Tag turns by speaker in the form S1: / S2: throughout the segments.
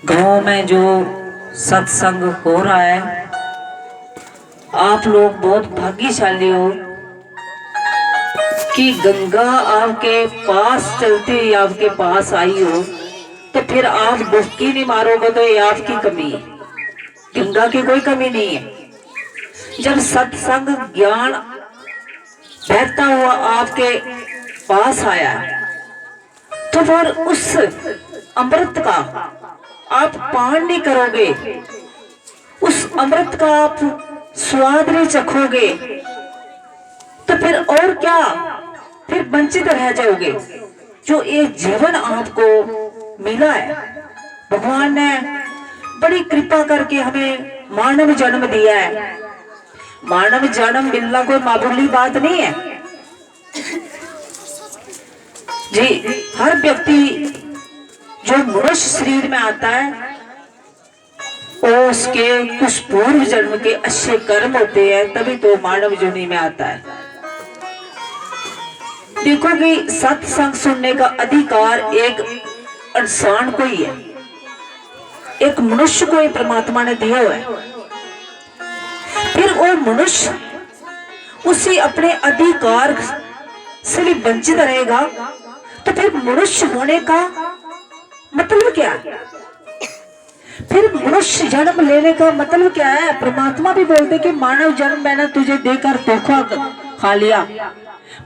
S1: गांव में जो सत्संग हो रहा है, आप लोग बहुत भाग्यशाली हो कि गंगा आपके पास चलती हुई आपके पास आई हो। तो फिर आप डुबकी नहीं मारोगे तो ये आपकी कमी है, गंगा की कोई कमी नहीं है। जब सत्संग ज्ञान बहता हुआ आपके पास आया तो फिर उस अमृत का आप पान नहीं करोगे, उस अमृत का आप स्वाद नहीं चखोगे तो फिर और क्या, फिर वंचित रह जाओगे। जो ये जीवन आपको मिला है, भगवान ने बड़ी कृपा करके हमें मानव जन्म दिया है। मानव जन्म मिलना कोई मामूली बात नहीं है जी। हर व्यक्ति जो मनुष्य शरीर में आता है और उसके कुछ पूर्व जन्म के अच्छे कर्म होते हैं, तभी तो मानव योनि में आता है। देखो कि सत्संग सुनने का अधिकार एक इंसान को ही है, एक मनुष्य को ही परमात्मा ने दिया हुआ है। फिर वो मनुष्य उसी अपने अधिकार से भी वंचित रहेगा तो फिर मनुष्य होने का मतलब क्या है? फिर मनुष्य जन्म लेने का मतलब क्या है? परमात्मा भी बोलते कि मानव जन्म मैंने तुझे देकर धोखा खा लिया,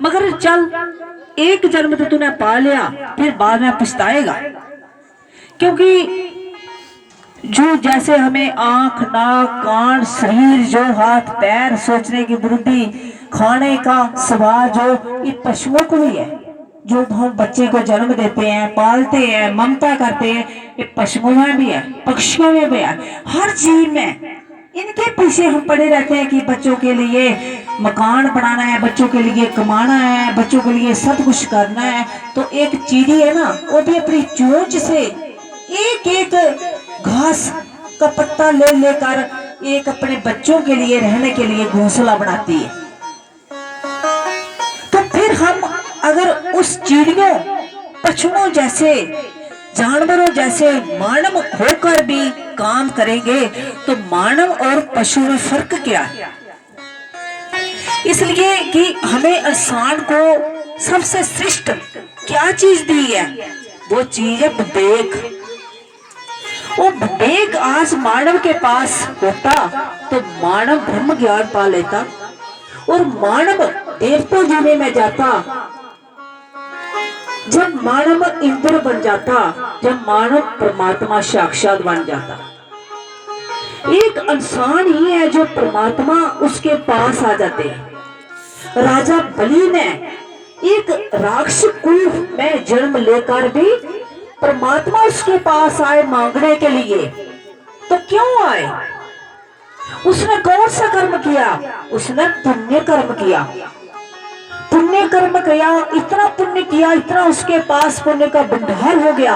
S1: मगर चल एक जन्म तो तूने पा लिया, फिर बाद में पछताएगा। क्योंकि जो जैसे हमें आंख, नाक, कान, शरीर, जो हाथ पैर, सोचने की बुद्धि, खाने का स्वाद, जो ये पशुओं को भी है। जो हम बच्चे को जन्म देते हैं, पालते हैं, ममता करते हैं, ये पशुओं में भी है, पक्षियों में भी है, हर जीव में। इनके पीछे हम पड़े रहते हैं कि बच्चों के लिए मकान बनाना है, बच्चों के लिए कमाना है, बच्चों के लिए सब कुछ करना है। तो एक चींटी है ना, वो भी अपनी चोंच से एक एक घास का पत्ता ले लेकर एक अपने बच्चों के लिए रहने के लिए घोंसला बनाती है। तो फिर हम अगर उस चिड़ियों, पशुओं जैसे, जानवरों जैसे मानव होकर भी काम करेंगे तो मानव और पशु में फर्क क्या है? इसलिए कि हमें इंसान को सबसे श्रेष्ठ क्या चीज दी है? वो चीज है विवेक। वो विवेक आज मानव के पास होता तो मानव ब्रह्म ज्ञान पा लेता और मानव देवता जीने में जाता। जब मानव इंद्र बन जाता, जब मानव परमात्मा साक्षात बन जाता। एक इंसान ही है जो परमात्मा उसके पास आ जाते हैं। राजा बलि ने एक राक्षस कुल में जन्म लेकर भी परमात्मा उसके पास आए मांगने के लिए। तो क्यों आए? उसने कौन सा कर्म किया? उसने पुण्य कर्म किया। पुण्य कर्म किया, इतना पुण्य किया, इतना उसके पास पुण्य का भंडार हो गया,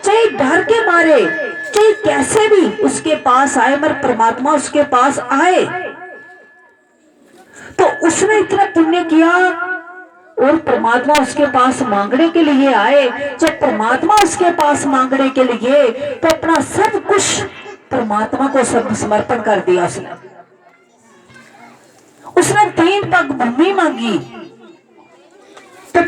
S1: चाहे डर के मारे, चाहे कैसे भी उसके पास आए, मगर परमात्मा उसके पास आए। तो उसने इतना पुण्य किया और परमात्मा उसके पास मांगने के लिए आए। जब परमात्मा उसके पास मांगने के लिए, तो अपना सब कुछ परमात्मा को सब समर्पण कर दिया। उसने 3 पग भूमि मांगी तो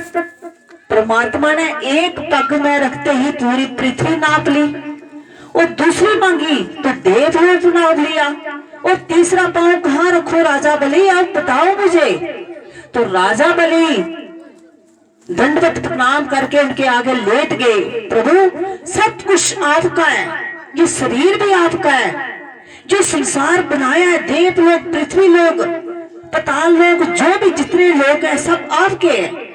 S1: परमात्मा ने 1 पग में रखते ही पूरी पृथ्वी नाप ली, और दूसरी मांगी तो देवलोक नाप लिया, और तीसरा पांव कहाँ रखो राजा बलि, आप बताओ मुझे। तो राजा बलि दंडवत प्रणाम करके उनके आगे लेट गए। प्रभु, सब कुछ आपका है, ये शरीर भी आपका है, जो संसार बनाया है, देवलोक, पृथ्वी लोक, पताल लोक, जो भी जितने लोग हैं सब आपके हैं,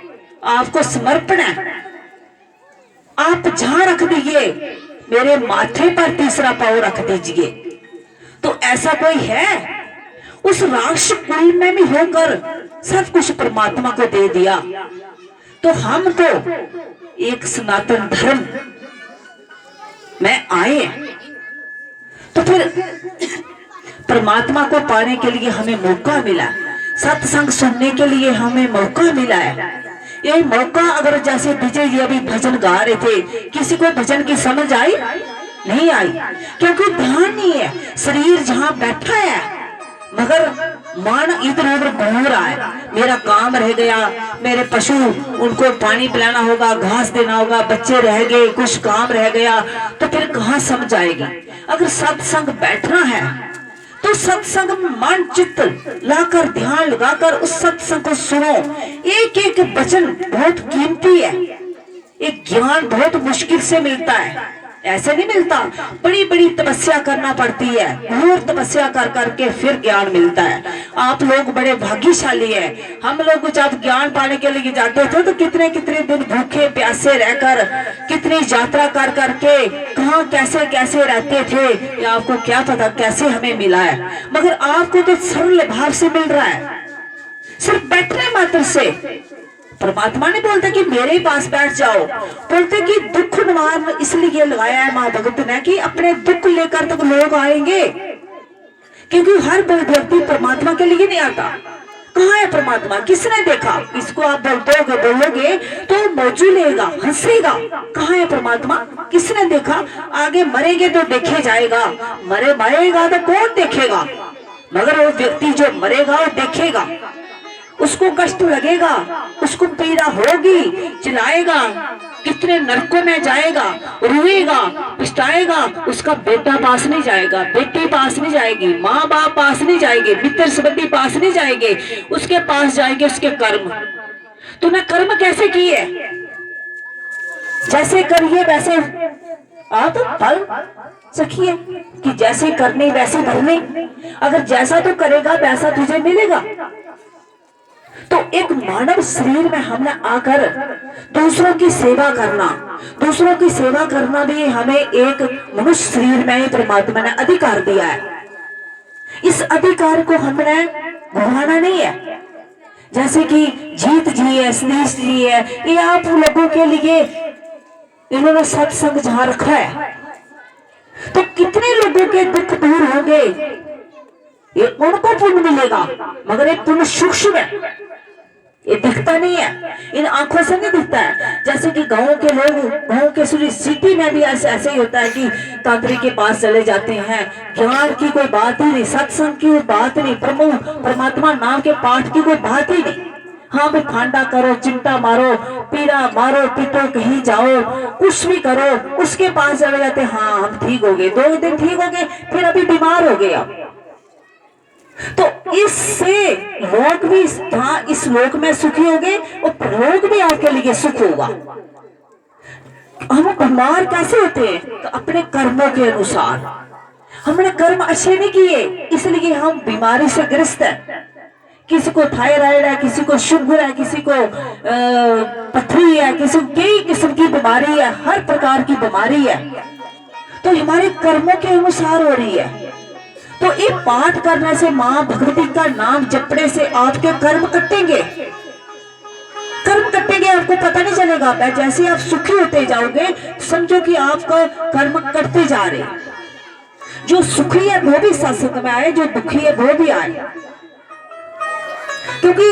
S1: आपको समर्पण है। आप जहां रख दीजिए, मेरे माथे पर तीसरा पांव रख दीजिए। तो ऐसा कोई है? उस राक्षस कुल में भी होकर सब कुछ परमात्मा को दे दिया। तो हम तो एक सनातन धर्म में आए, तो फिर परमात्मा को पाने के लिए हमें मौका मिला, सत्संग सुनने के लिए हमें मौका मिला है। ये मौका, अगर जैसे विजय जी अभी भजन गा रहे थे, किसी को भजन की समझ आई? नहीं आई, क्योंकि ध्यान नहीं है। शरीर जहां बैठा है मगर मन इधर उधर घूम रहा है। मेरा काम रह गया, मेरे पशु उनको पानी पिलाना होगा, घास देना होगा, बच्चे रह गए, कुछ काम रह गया, तो फिर कहाँ समझ आएगी। अगर सत्संग बैठना है तो सत्संग में मन चित्त लाकर ध्यान लगाकर उस सत्संग को सुनो। एक एक वचन बहुत कीमती है। एक ज्ञान बहुत मुश्किल से मिलता है, ऐसे नहीं मिलता। बड़ी बड़ी तपस्या करना पड़ती है, घोर तपस्या कर करके फिर ज्ञान मिलता है। आप लोग बड़े भाग्यशाली हैं। हम लोग जब ज्ञान पाने के लिए जाते थे तो कितने कितने दिन भूखे प्यासे रहकर, कितनी यात्रा कर करके कहाँ कैसे कैसे रहते थे, ये आपको क्या पता कैसे हमें मिला है। मगर आपको तो सरल भाव से मिल रहा है, सिर्फ बैठने मात्र से। परमात्मा ने बोलते कि मेरे पास बैठ जाओ, बोलते कि दुख निवारण इसलिए लगाया है मां भगवत ने कि अपने दुख लेकर तक लोग आएंगे, क्योंकि हर व्यक्ति परमात्मा के लिए नहीं आता। कहाँ है परमात्मा, किसने देखा? इसको आप बोलोगे तो मौजू लेगा, हंसेगा। कहाँ है परमात्मा, किसने देखा? आगे मरेंगे तो देखे जाएगा, मरेगा तो कौन देखेगा? मगर वो व्यक्ति जो मरेगा वो देखेगा, उसको कष्ट लगेगा, उसको पीड़ा होगी, चिल्लाएगा, कितने नरकों में जाएगा, रोएगा, पछताएगा। उसका बेटा पास नहीं जाएगा, बेटी पास नहीं जाएगी, माँ बाप पास नहीं जाएंगे, मित्र संबंधी पास नहीं जाएंगे, उसके पास जाएंगे उसके कर्म। तूने कर्म कैसे किए? जैसे करिए वैसे आप फल सखिए, कि जैसे करने वैसे भरने। अगर जैसा तू करेगा वैसा तुझे मिलेगा। तो एक मानव शरीर में हमने आकर दूसरों की सेवा करना भी हमें एक मनुष्य शरीर में ही परमात्मा ने अधिकार दिया है। इस अधिकार को हमने गंवाना नहीं है। जैसे कि जीत जी है, सतीश जी है, ये आप लोगों के लिए इन्होंने सत्संग जहां रखा है, तो कितने लोगों के दुख दूर होंगे, ये उनको पुण्य मिलेगा। मगर ये पुण्य सूक्ष्म है, ये दिखता नहीं है, इन आंखों से नहीं दिखता है। जैसे कि गांव के लोग, गांव के सिटी में भी ऐसे ही होता है कि तांत्रिक के पास चले जाते हैं, ज्ञान की कोई बात ही नहीं, सत्संग की कोई बात नहीं, परमात्मा नाम के पाठ की कोई बात ही नहीं। हाँ भाई, फांडा करो, चिमटा मारो, पीड़ा मारो, पीटो, कहीं जाओ, कुछ भी करो, उसके पास चले जाते। हाँ हम ठीक हो गए, 2 दिन ठीक हो गए, फिर अभी बीमार हो गए आप। तो इससे लोग भी हाँ इस लोक में सुखी होंगे और लोग भी आपके लिए सुख होगा। हम बीमार कैसे होते हैं? तो अपने कर्मों के अनुसार। हमने कर्म अच्छे नहीं किए, इसलिए हम बीमारी से ग्रस्त हैं। किसी को थायराइड है, किसी को शुगर है, किसी को पथरी है, किसी को कई किस्म की बीमारी है, हर प्रकार की बीमारी है। तो हमारे कर्मों के अनुसार हो रही है। तो ये पाठ करने से, मां भगवती का नाम जपने से आपके कर्म कटेंगे, आपको पता नहीं चलेगा। जैसे आप सुखी होते जाओगे, समझो कि आपका कर्म कटते जा रहे। जो सुखी है वो भी सत्संग में आए, जो दुखी है वो भी आए, क्योंकि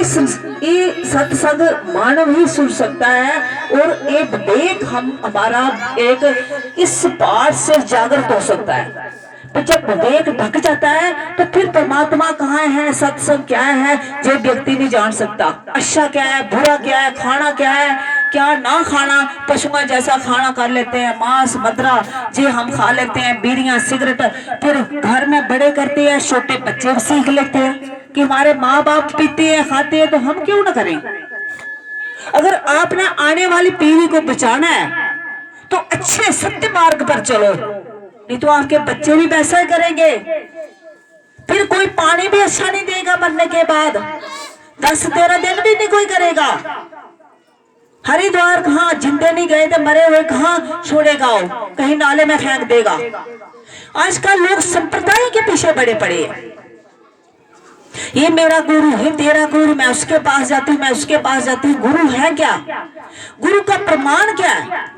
S1: ये सत्संग मानव ही सुन सकता है। और एक विवेक हमारा एक इस पाठ से जागृत हो सकता है। तो जब विवेक ढक जाता है तो फिर परमात्मा कहाँ है, सत्संग क्या है, जो व्यक्ति नहीं जान सकता। अच्छा क्या है, बुरा क्या है, खाना क्या है, क्या ना खाना। पशुओं जैसा खाना कर लेते हैं, मांस मदरा जे हम खा लेते हैं, बीड़ियां सिगरेट, फिर घर में बड़े करते हैं, छोटे बच्चे सीख लेते हैं कि हमारे माँ बाप पीते हैं, खाते हैं, तो हम क्यों ना करें। अगर आपने आने वाली पीढ़ी को बचाना है तो अच्छे सत्य मार्ग पर चलो, नहीं तो आपके बच्चे भी वैसा ही करेंगे। फिर कोई पानी भी अच्छा नहीं देगा मरने के बाद, 10-13 दिन भी नहीं कोई करेगा। हरिद्वार कहाँ जिंदे नहीं गए थे, मरे हुए कहाँ छोड़ेगा, कहीं नाले में फेंक देगा। आजकल लोग संप्रदाय के पीछे बड़े पड़े हैं। ये मेरा गुरु है, तेरा गुरु, मैं उसके पास जाती हूँ, मैं उसके पास जाती हूँ। गुरु है क्या? गुरु का प्रमाण क्या है?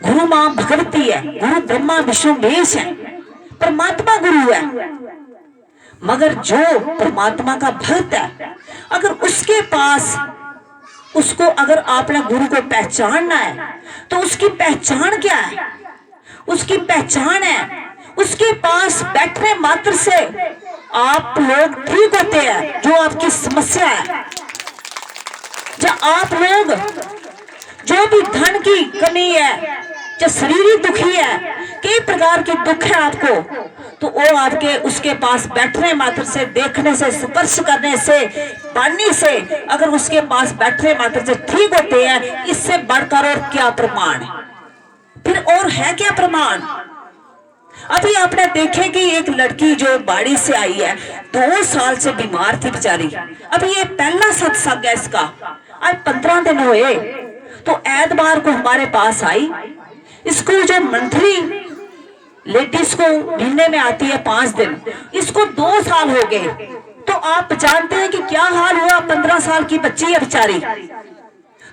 S1: गुरु मां भगवती है, गुरु ब्रह्मा विष्णु महेश है, परमात्मा गुरु है। मगर जो परमात्मा का भक्त है, अगर उसके पास उसको अगर आपने गुरु को पहचानना है तो उसकी पहचान क्या है? उसकी पहचान है, उसके पास बैठने मात्र से आप लोग ठीक होते हैं। जो आपकी समस्या है, जब आप लोग जो भी धन की कमी है, जो शरीर दुखी है, कई प्रकार के दुख है आपको, तो वो आपके उसके पास बैठने मात्र से, देखने से, स्पर्श करने से, पानी से, अगर उसके पास बैठने मात्र से ठीक होते हैं, इससे बढ़कर और क्या प्रमाण है? फिर और है क्या प्रमाण? अभी आपने देखे कि एक लड़की जो बाड़ी से आई है, 2 साल से बीमार थी बेचारी। अभी ये पहला सत्संग है इसका, आज 15 दिन हुए, तो एतवार को हमारे पास आई। इसको जो मंथली लेडीज को महीने में आती है 5 दिन, इसको 2 साल हो गए। तो आप जानते हैं कि क्या हाल हुआ? 15 साल की बच्ची है बेचारी,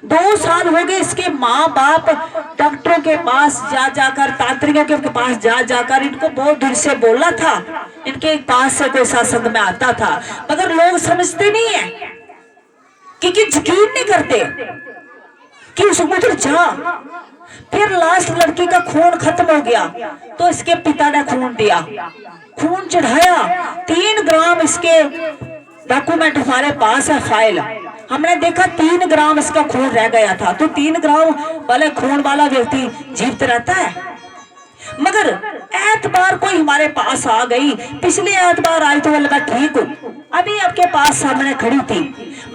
S1: 2 साल हो गए। इसके माँ बाप डॉक्टरों के पास जा जाकर, तांत्रिकों के पास जा जाकर इनको बहुत दूर से बोला था, इनके पास से कोई सत्संग में आता था, मगर लोग समझते नहीं है, क्योंकि यकीन नहीं करते कि उस उधर जा। फिर लास्ट लड़की का खून खत्म हो गया, तो इसके पिता ने खून दिया, खून चढ़ाया 3 ग्राम। इसके डॉक्यूमेंट हमारे पास है, फाइल, हमने देखा 3 ग्राम इसका खून रह गया था। तो 3 ग्राम वाले खून वाला व्यक्ति जीवित रहता है। मगर एतबार कोई हमारे पास आ गई, पिछले एतबार आई तो बोला मैं ठीक हूँ, अभी आपके पास सामने खड़ी थी।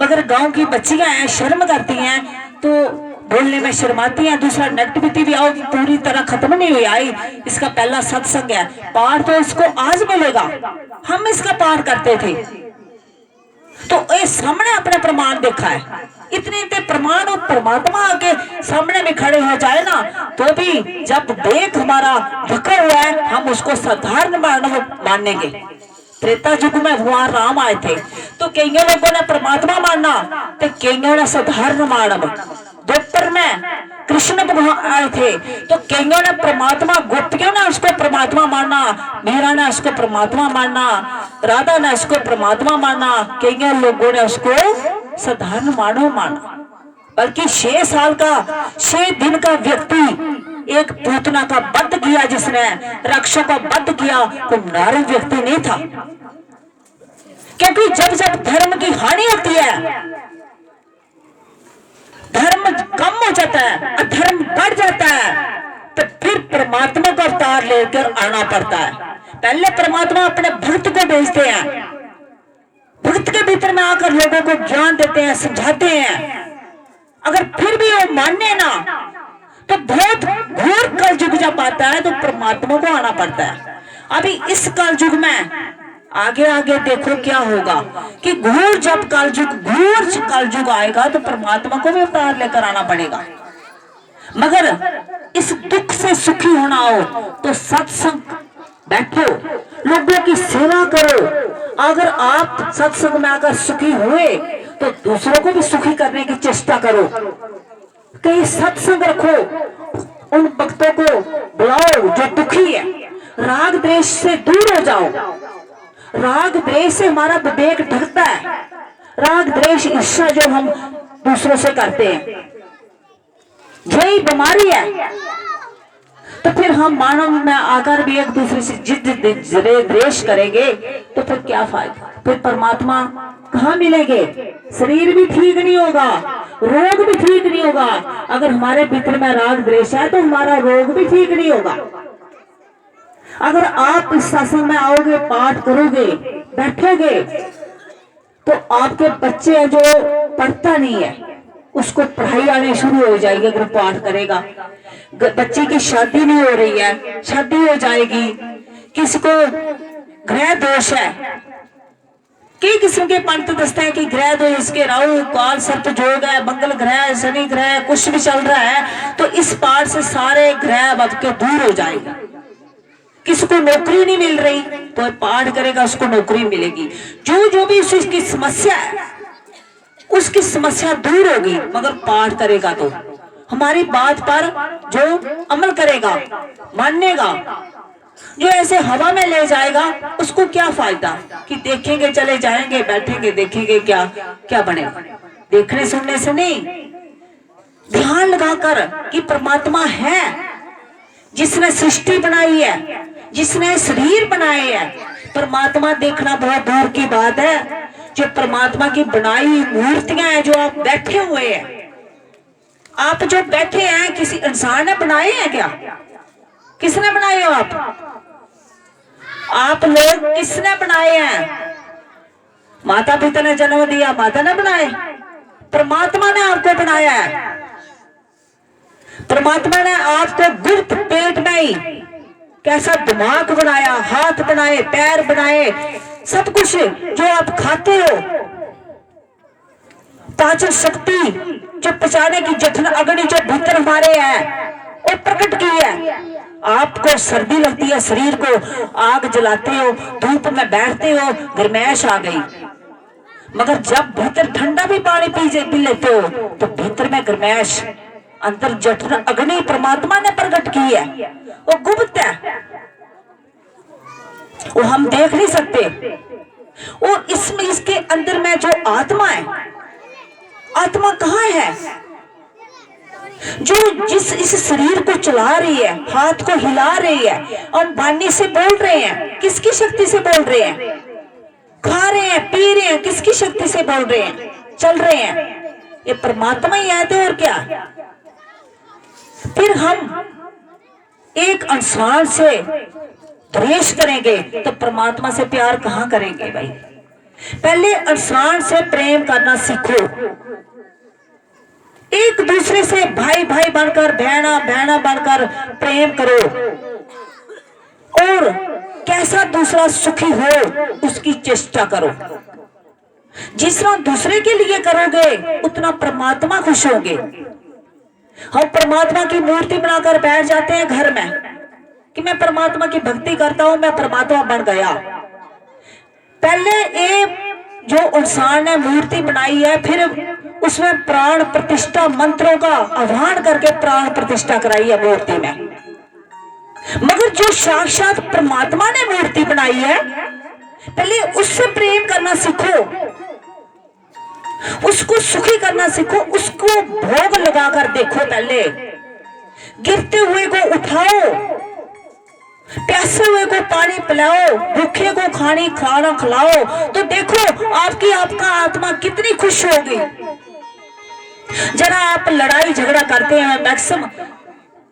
S1: मगर गांव की बच्चियां हैं, शर्म करती हैं, तो बोलने में शर्माती हैं। दूसरा नेगेटिविटी भी आओ पूरी तरह खत्म नहीं हुई आई। इसका पहला सत्संग है, पाठ तो इसको आज मिलेगा, हम इसका पाठ करते थे, तो ये सामने अपने प्रमाण देखा है। इतने प्रमाण और परमात्मा आके सामने में खड़े हो जाए ना, तो भी जब देख हमारा ढका हुआ है, हम उसको साधारण मानव मानेंगे। त्रेता युग में भगवान राम आए थे, तो कईयों लोगों ने परमात्मा माना, तो कईयों ने साधारण मानव। द्वापर में कृष्ण भगवान आए थे, तो कईयों ने परमात्मा, गोपियों ने उसको परमात्मा माना, मीरा ने उसको परमात्मा माना, राधा ने उसको परमात्मा माना, कईयों लोगों ने उसको साधारण मानव माना। बल्कि 6 साल का, 6 दिन का व्यक्ति एक पूतना का वध किया, जिसने राक्षसों का वध किया, तो नारी व्यक्ति नहीं था। क्योंकि जब जब धर्म की हानि होती है, धर्म कम हो जाता है, अधर्म बढ़ जाता है, तो फिर परमात्मा का अवतार लेकर आना पड़ता है। पहले परमात्मा अपने भक्त को भेजते हैं, भक्त के भीतर में आकर लोगों को ज्ञान देते हैं, समझाते हैं। अगर फिर भी वो माने ना, तो बहुत घोर कलयुग जब आता है, तो परमात्मा को आना पड़ता है। अभी इस कलयुग में आगे आगे देखो क्या होगा कि घोर जब कलयुग आएगा, तो परमात्मा को भी अवतार लेकर आना पड़ेगा। मगर इस दुख से सुखी होना हो, तो सत्संग बैठो, लोगों की सेवा करो। अगर आप सत्संग में आकर सुखी हुए, तो दूसरों को भी सुखी करने की चेष्टा करो। कहीं सत्संग रखो, उन भक्तों को बुलाओ जो दुखी है। राग द्वेष से दूर हो जाओ। राग द्वेष से हमारा विवेक ढकता है। राग द्वेष ईर्ष्या जो हम दूसरों से करते हैं, यही बीमारी है। तो फिर हम मानव में आकर भी एक दूसरे से जिद द्वेष करेंगे, तो फिर क्या फायदा? फिर परमात्मा कहाँ मिलेंगे? शरीर भी ठीक नहीं होगा, रोग भी ठीक नहीं होगा। अगर हमारे भीतर में राग द्वेष है, तो हमारा रोग भी ठीक नहीं होगा। अगर आप इस सत्संग में आओगे, पाठ करोगे, बैठोगे, तो आपके बच्चे जो पढ़ता नहीं है, उसको पढ़ाई आने शुरू हो जाएगी। अगर पाठ करेगा, बच्चे की शादी नहीं हो रही है, शादी हो जाएगी। किसी को ग्रह दोष है, कई किस्म के पंडित दसते हैं कि ग्रह दोष, इसके राहु काल सर्प जोग है, मंगल ग्रह, शनि ग्रह, कुछ भी चल रहा है, तो इस पाठ से सारे ग्रह बद के दूर हो जाएगा। किसी को नौकरी नहीं मिल रही, तो पाठ करेगा, उसको नौकरी मिलेगी। जो भी उसकी समस्या है, उसकी समस्या दूर होगी। मगर पाठ करेगा तो हमारी बात पर जो अमल करेगा, मानेगा, जो ऐसे हवा में ले जाएगा, उसको क्या फायदा कि देखेंगे चले जाएंगे, बैठेंगे देखेंगे, क्या क्या बनेगा? देखने सुनने से नहीं, ध्यान लगाकर कि परमात्मा है, जिसने सृष्टि बनाई है, जिसने शरीर बनाए हैं। परमात्मा देखना बहुत दूर की बात है। जो परमात्मा की बनाई मूर्तियां हैं, जो आप बैठे हुए हैं, आप जो बैठे हैं, किसी इंसान ने बनाए हैं क्या? किसने बनाए हो आप लोग किसने बनाए हैं? माता पिता ने जन्म दिया, माता ने बनाए? परमात्मा ने आपको बनाया है। परमात्मा ने आपको गुप्त पेट में ही कैसा दिमाग बनाया, हाथ बनाए, पैर बनाए, सब कुछ जो आप खाते हो, पाचन शक्ति जो पचाने की जठन अग्नि जो भीतर हमारे है वो प्रकट की है। आपको सर्दी लगती है, शरीर को आग जलाते हो, धूप में बैठते हो, गर्मैश आ गई, मगर जब भीतर ठंडा भी पानी पी लेते हो तो भीतर में गर्मैश, अंदर जठन अग्नि परमात्मा ने प्रकट की है। वो गुप्त है, वो हम देख नहीं सकते। और इसमें इसके अंदर में जो आत्मा है, आत्मा कहाँ है? जो इस शरीर को चला रही है, हाथ को हिला रही है, हम वाणी से बोल रहे हैं, किसकी शक्ति से बोल रहे हैं? खा रहे हैं, पी रहे हैं, किसकी शक्ति से बोल रहे हैं, चल रहे हैं? ये परमात्मा ही है। तो और क्या? फिर हम एक इंसान से द्वेष करेंगे तो परमात्मा से प्यार कहां करेंगे भाई? पहले इंसान से प्रेम करना सीखो, एक दूसरे से भाई भाई बनकर, बहना बहना बनकर प्रेम करो, और कैसा दूसरा सुखी हो उसकी चेष्टा करो। जितना दूसरे के लिए करोगे उतना परमात्मा खुश होंगे। हम परमात्मा की मूर्ति बनाकर बैठ जाते हैं घर में कि मैं परमात्मा की भक्ति करता हूं, मैं परमात्मा बन गया। पहले एक जो इंसान ने मूर्ति बनाई है, फिर उसमें प्राण प्रतिष्ठा मंत्रों का आह्वान करके प्राण प्रतिष्ठा कराई है मूर्ति में। मगर जो साक्षात परमात्मा ने मूर्ति बनाई है, पहले उससे प्रेम करना सीखो, उसको सुखी करना सीखो, उसको भोग लगाकर देखो। पहले गिरते हुए को उठाओ, प्यासे हुए को पानी पिलाओ, भूखे को खाना खिलाओ, तो देखो आपका आत्मा कितनी खुश होगी। जरा आप लड़ाई झगड़ा करते हैं, मैक्सिमम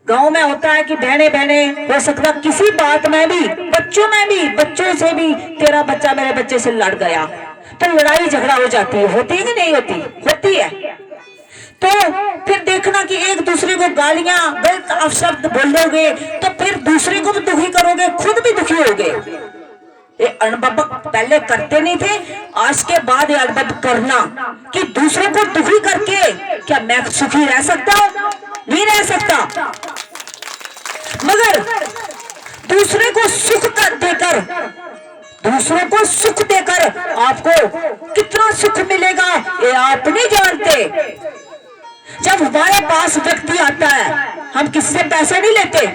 S1: गांव में होता है कि बहने बहने हो सकता किसी बात में भी, बच्चों से भी तेरा बच्चा मेरे बच्चे से लड़ गया तो लड़ाई झगड़ा हो जाती है। होती है कि नहीं होती? होती है। तो फिर देखना कि एक दूसरे को गालियां गलत अपशब्द बोलोगे तो फिर दूसरे को भी दुखी करोगे, खुद भी दुखी होगे। ये अनुभव पहले करते नहीं थे, आज के बाद ये अनुभव करना कि दूसरों को दुखी करके क्या मैं सुखी रह सकता हूं? नहीं रह सकता। मगर दूसरे को सुख देकर, दूसरों को सुख देकर आपको कितना सुख मिलेगा ये आप नहीं जानते। जब हमारे पास व्यक्ति आता है, हम किसी से पैसे नहीं लेते।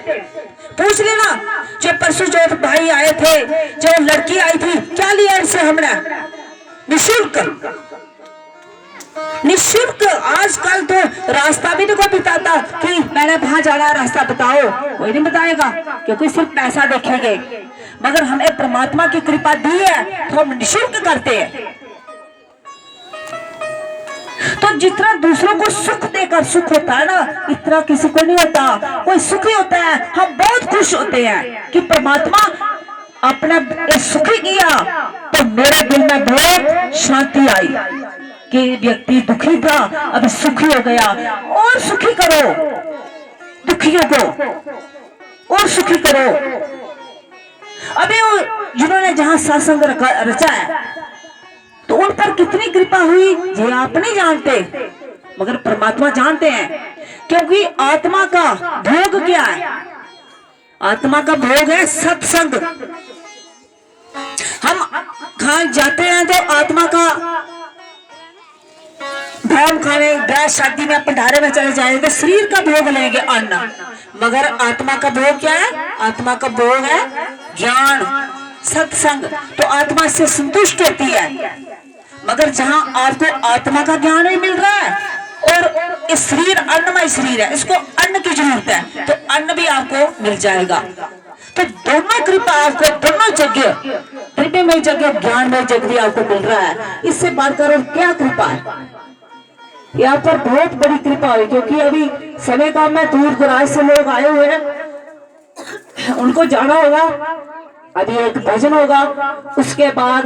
S1: पूछ लेना, जो परसों जो भाई आए थे, जो लड़की आई थी, क्या लिया इनसे हमने? निःशुल्क। निःशुल्क। आजकल तो रास्ता भी नहीं कोई बताता कि मैंने वहां जाना है, रास्ता बताओ, कोई नहीं बताएगा क्योंकि सिर्फ पैसा देखेंगे। मगर हमें परमात्मा की कृपा दी है तो हम निःशुल्क करते हैं। तो जितना दूसरों को सुख देकर सुख होता है ना, इतना किसी को नहीं होता। कोई सुखी होता है, हम बहुत खुश होते हैं कि परमात्मा अपना सुखी किया तो मेरे दिल में बहुत शांति आई कि व्यक्ति दुखी था अभी सुखी हो गया। और सुखी करो दुखियों को, और सुखी करो। अभी जिन्होंने जहां सत्संग रचा है तो उन पर कितनी कृपा हुई ये आप नहीं जानते, मगर परमात्मा जानते हैं। क्योंकि आत्मा का भोग क्या है? आत्मा का भोग है सत्संग। हम खान जाते हैं तो आत्मा का भोग खाने, ब्याह शादी में भंडारे में चले जाएंगे तो शरीर का भोग लेंगे अन्न, मगर आत्मा का भोग क्या है? आत्मा का भोग है ज्ञान, सत्संग। तो आत्मा से संतुष्ट होती है। मगर जहां आपको आत्मा का ज्ञान नहीं मिल रहा है, और ये शरीर अन्नमय शरीर है, इसको अन्न की जरूरत है, तो अन्न भी आपको मिल जाएगा। तो दोनों कृपा आपको दोनों जगह, पुण्यमय जगह, ज्ञानमय जगह भी आपको मिल रहा है। इससे बात करो क्या कृपा है, यहाँ पर बहुत बड़ी कृपा है। क्योंकि अभी समय का में दूर दराज से लोग आए हुए हैं, उनको जाना होगा। अभी एक भजन होगा, उसके बाद